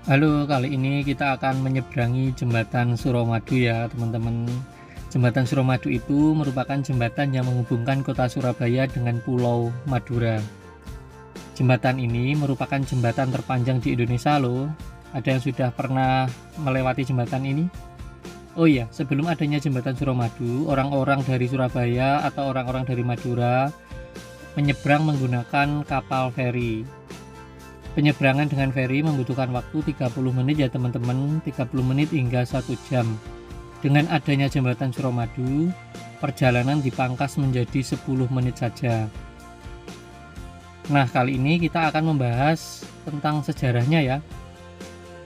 Halo, kali ini kita akan menyeberangi jembatan Suramadu ya teman-teman. Jembatan Suramadu itu merupakan jembatan yang menghubungkan kota Surabaya dengan Pulau Madura. Jembatan ini merupakan jembatan terpanjang di Indonesia loh. Ada yang sudah pernah melewati jembatan ini? Oh iya, sebelum adanya jembatan Suramadu, orang-orang dari Surabaya atau orang-orang dari Madura menyeberang menggunakan kapal feri. Penyeberangan dengan feri membutuhkan waktu 30 menit ya teman-teman, 30 menit hingga 1 jam. Dengan adanya jembatan Suramadu, perjalanan dipangkas menjadi 10 menit saja. Nah, kali ini kita akan membahas tentang sejarahnya ya.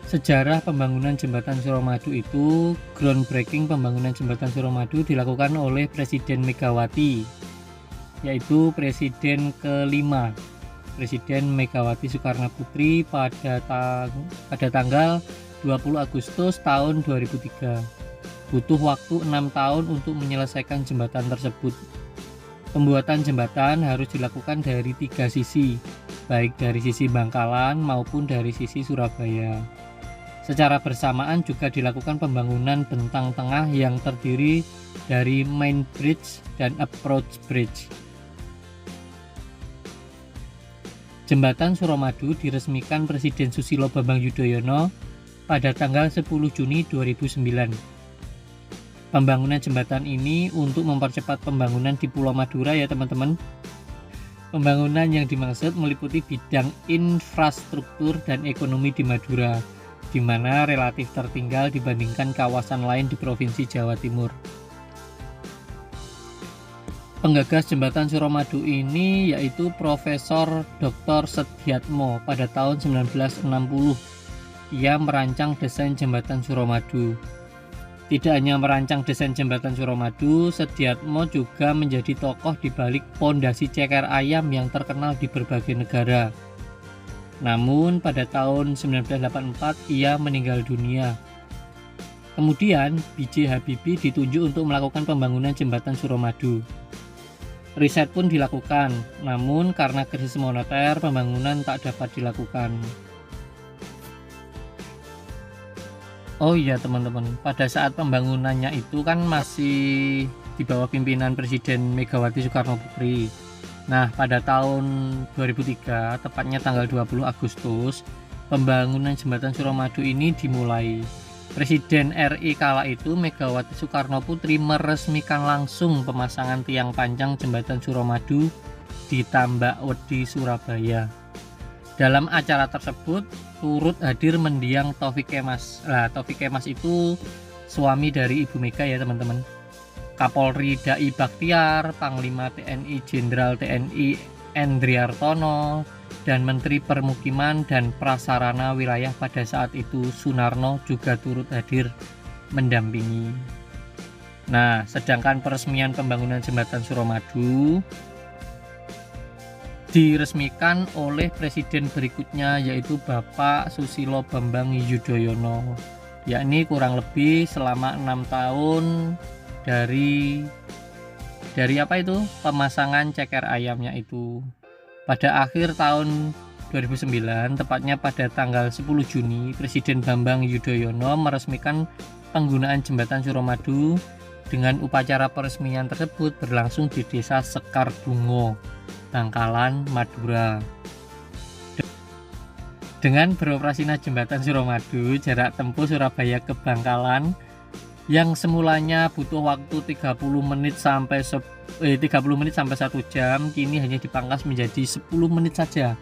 Sejarah pembangunan jembatan Suramadu itu, groundbreaking pembangunan jembatan Suramadu dilakukan oleh Presiden Megawati, yaitu Presiden kelima. Presiden Megawati Soekarno Putri pada tanggal 20 Agustus tahun 2003. Butuh waktu 6 tahun untuk menyelesaikan jembatan tersebut. Pembuatan jembatan harus dilakukan dari 3 sisi, baik dari sisi Bangkalan maupun dari sisi Surabaya. Secara bersamaan juga dilakukan pembangunan bentang tengah yang terdiri dari main bridge dan approach bridge. Jembatan Suramadu diresmikan Presiden Susilo Bambang Yudhoyono pada tanggal 10 Juni 2009. Pembangunan jembatan ini untuk mempercepat pembangunan di Pulau Madura ya teman-teman. Pembangunan yang dimaksud meliputi bidang infrastruktur dan ekonomi di Madura, di mana relatif tertinggal dibandingkan kawasan lain di Provinsi Jawa Timur. Penggagas jembatan Suramadu ini yaitu Profesor Dr. Sediatmo pada tahun 1960. Ia merancang desain jembatan Suramadu. Tidak hanya merancang desain jembatan Suramadu, Sediatmo juga menjadi tokoh di balik pondasi ceker ayam yang terkenal di berbagai negara. Namun pada tahun 1984 ia meninggal dunia. Kemudian B.J. Habibie ditunjuk untuk melakukan pembangunan jembatan Suramadu. Riset pun dilakukan, namun karena krisis moneter, pembangunan tak dapat dilakukan. Oh iya teman-teman, pada saat pembangunannya itu kan masih di bawah pimpinan Presiden Megawati Soekarno Putri. Nah, pada tahun 2003, tepatnya tanggal 20 Agustus, pembangunan jembatan Suramadu ini dimulai. Presiden RI kala itu Megawati Soekarno Putri meresmikan langsung pemasangan tiang panjang jembatan Suramadu di Tambak Wedi, Surabaya. Dalam acara tersebut turut hadir mendiang Taufik Kemas. Nah, Taufik Kemas itu suami dari Ibu Mega ya teman-teman. Kapolri Dai Bakhtiar, Panglima TNI Jenderal TNI Endriartono, dan Menteri Permukiman dan Prasarana Wilayah pada saat itu Sunarno juga turut hadir mendampingi. Nah, sedangkan peresmian pembangunan jembatan Suramadu diresmikan oleh presiden berikutnya yaitu Bapak Susilo Bambang Yudhoyono, yakni kurang lebih selama 6 tahun dari apa itu pemasangan ceker ayamnya itu. Pada akhir tahun 2009, tepatnya pada tanggal 10 Juni, Presiden Bambang Yudhoyono meresmikan penggunaan jembatan Suramadu. Dengan upacara peresmian tersebut berlangsung di Desa Sekar Bungo, Bangkalan, Madura. Dengan beroperasinya jembatan Suramadu, jarak tempuh Surabaya ke Bangkalan yang semulanya butuh waktu 30 menit sampai 1 jam, kini hanya dipangkas menjadi 10 menit saja.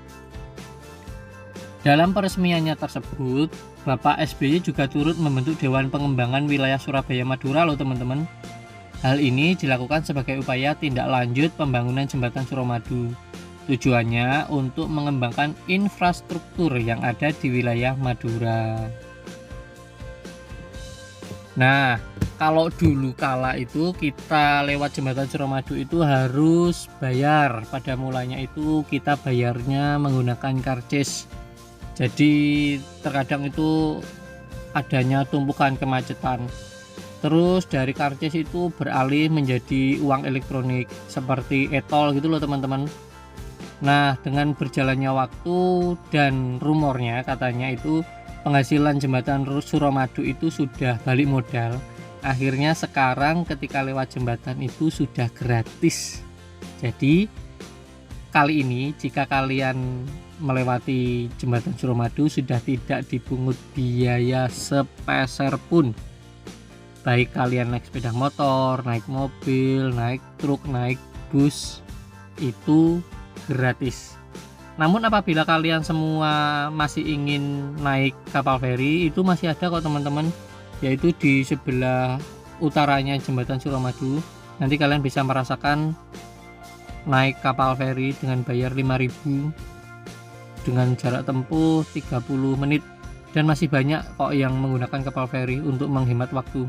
Dalam peresmiannya tersebut, Bapak SBY juga turut membentuk Dewan Pengembangan Wilayah Surabaya Madura loh teman-teman. Hal ini dilakukan sebagai upaya tindak lanjut pembangunan jembatan Suramadu. Tujuannya untuk mengembangkan infrastruktur yang ada di wilayah Madura. Nah, kalau dulu kala itu kita lewat jembatan Suramadu itu harus bayar. Pada mulanya itu kita bayarnya menggunakan karcis. Jadi terkadang itu adanya tumpukan kemacetan. Terus dari karcis itu beralih menjadi uang elektronik seperti e-tol gitu loh teman-teman. Nah, dengan berjalannya waktu dan rumornya katanya itu penghasilan jembatan Suramadu itu sudah balik modal. Akhirnya sekarang ketika lewat jembatan itu sudah gratis. Jadi kali ini jika kalian melewati jembatan Suramadu sudah tidak dipungut biaya sepeser pun. Baik kalian naik sepeda motor, naik mobil, naik truk, naik bus, itu gratis. Namun apabila kalian semua masih ingin naik kapal feri, itu masih ada kok teman-teman, yaitu di sebelah utaranya jembatan Suramadu. Nanti kalian bisa merasakan naik kapal feri dengan bayar 5.000 dengan jarak tempuh 30 menit, dan masih banyak kok yang menggunakan kapal feri untuk menghemat waktu.